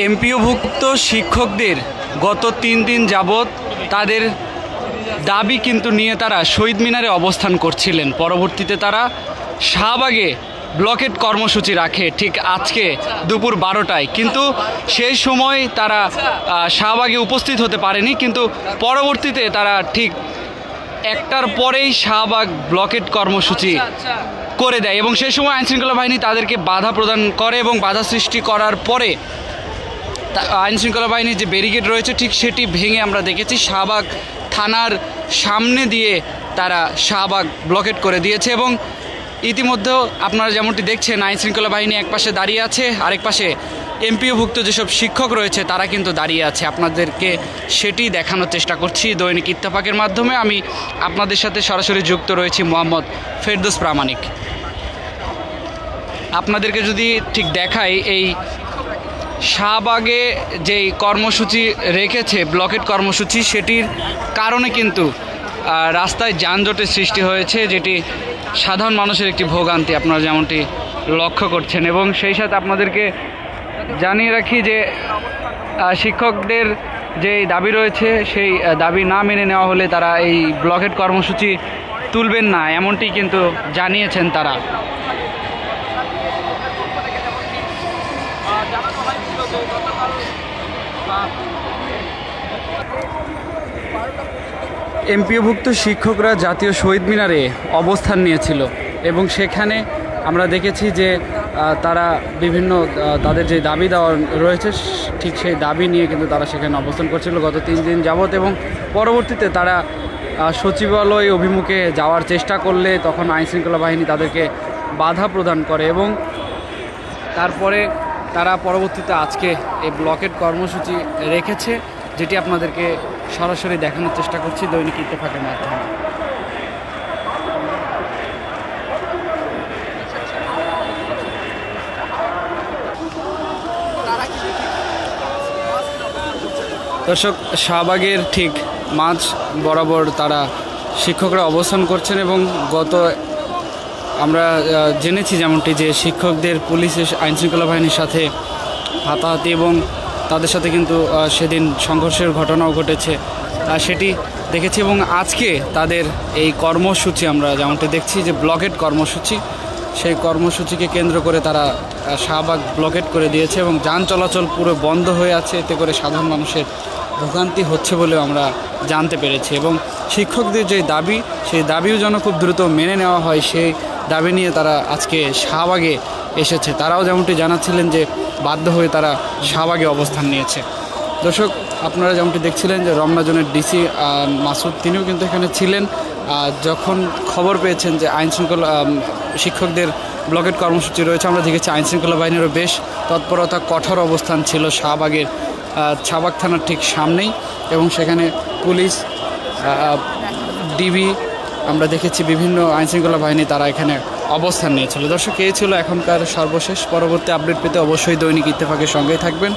এমপিওভুক্ত শিক্ষকদের গত 3 দিন যাবৎ তাদের দাবি কিন্তু নিয়ে তারা শহীদ মিনারে অবস্থান করছিলেন। পরবর্তীতে তারা শাহবাগে ব্লকেট কর্মসূচি রাখে ঠিক আজকে দুপুর 12টায়, কিন্তু সেই সময় তারা শাহবাগে উপস্থিত হতে পারেনি, কিন্তু পরবর্তীতে তারা ঠিক 1টার পরেই শাহবাগ ব্লকেট কর্মসূচি করে দেয় এবং সেই সময় আইনশৃঙ্খলা বাহিনী তাদেরকে বাধা প্রদান করে এবং বাধা সৃষ্টি করার পরে আইনশৃঙ্খলা বাহিনীর যে ব্যারিকেড রয়েছে ঠিক সেটি ভেঙে আমরা দেখেছি শাহবাগ থানার সামনে দিয়ে তারা শাহবাগ ব্লকেট করে দিয়েছে। এবং ইতিমধ্যেও আপনারা যেমনটি দেখছেন আইনশৃঙ্খলা বাহিনী এক পাশে দাঁড়িয়ে আছে, আরেক পাশে এমপিওভুক্ত যেসব শিক্ষক রয়েছে তারা কিন্তু দাঁড়িয়ে আছে। আপনাদেরকে সেটি দেখানোর চেষ্টা করছি দৈনিক ইত্তেফাকের মাধ্যমে। আমি আপনাদের সাথে সরাসরি যুক্ত রয়েছি মোহাম্মদ ফেরদৌস প্রামাণিক। আপনাদেরকে যদি ঠিক দেখাই, এই শাহবাগে যেই কর্মসূচি রেখেছে ব্লকেট কর্মসূচি, সেটির কারণে কিন্তু রাস্তায় যানজটের সৃষ্টি হয়েছে, যেটি সাধারণ মানুষের একটি ভোগান্তি আপনারা যেমনটি লক্ষ্য করছেন। এবং সেই সাথে আপনাদেরকে জানিয়ে রাখি যে শিক্ষকদের যে দাবি রয়েছে সেই দাবি না মেনে নেওয়া হলে তারা এই ব্লকেট কর্মসূচি তুলবেন না, এমনটি কিন্তু জানিয়েছেন তারা। এমপিওভুক্ত শিক্ষকরা জাতীয় শহীদ মিনারে অবস্থান নিয়েছিল এবং সেখানে আমরা দেখেছি যে তারা বিভিন্ন তাদের যে দাবি দেওয়া রয়েছে ঠিক সেই দাবি নিয়ে কিন্তু তারা সেখানে অবস্থান করছিল গত 3 দিন যাবৎ। এবং পরবর্তীতে তারা সচিবালয় অভিমুখে যাওয়ার চেষ্টা করলে তখন আইনশৃঙ্খলা বাহিনী তাদেরকে বাধা প্রদান করে এবং তারপরে তারা পরবর্তীতে আজকে এই ব্লকেট কর্মসূচি রেখেছে, যেটি আপনাদেরকে সরাসরি দেখানোর চেষ্টা করছি দৈনিক ইত্তেফাকের মাধ্যমে। দর্শক, শাহবাগের ঠিক মাঝ বরাবর তারা শিক্ষকরা অবস্থান করছেন এবং গত আমরা জেনেছি যেমনটি যে শিক্ষকদের পুলিশের আইনশৃঙ্খলা বাহিনীর সাথে হাতাহাতি এবং তাদের সাথে কিন্তু সেদিন সংঘর্ষের ঘটনাও ঘটেছে, সেটি দেখেছি। এবং আজকে তাদের এই কর্মসূচি আমরা যেমনটি দেখছি যে ব্লকেট কর্মসূচি, সেই কর্মসূচিকে কেন্দ্র করে তারা শাহবাগ ব্লকেট করে দিয়েছে এবং যান চলাচল পুরো বন্ধ হয়ে আছে। এতে করে সাধারণ মানুষের ভোগান্তি হচ্ছে বলেও আমরা জানতে পেরেছি এবং শিক্ষকদের যে দাবি সেই দাবিও যেন খুব দ্রুত মেনে নেওয়া হয়, সেই দাবি নিয়ে তারা আজকে শাহবাগে এসেছে। তারাও যেমনটি জানাচ্ছিলেন যে বাধ্য হয়ে তারা শাহবাগে অবস্থান নিয়েছে। দর্শক, আপনারা যেমনটি দেখছিলেন যে রমনা জোনের ডিসি মাসুদ তিনিও কিন্তু এখানে ছিলেন। যখন খবর পেয়েছেন যে আইনশৃঙ্খলা শিক্ষকদের ব্লকেট কর্মসূচি রয়েছে, আমরা দেখেছি আইনশৃঙ্খলা বাহিনীরও বেশ তৎপরতা, কঠোর অবস্থান ছিল শাহবাগের শাহবাগ থানার ঠিক সামনেই এবং সেখানে পুলিশ, ডিবি আমরা দেখেছি বিভিন্ন আইনশৃঙ্খলা বাহিনী তারা এখানে অবস্থান নিয়েছিল। দর্শক, এই ছিল এখনকার সর্বশেষ। পরবর্তী আপডেট পেতে অবশ্যই দৈনিক ইত্তেফাকের সঙ্গেই থাকবেন।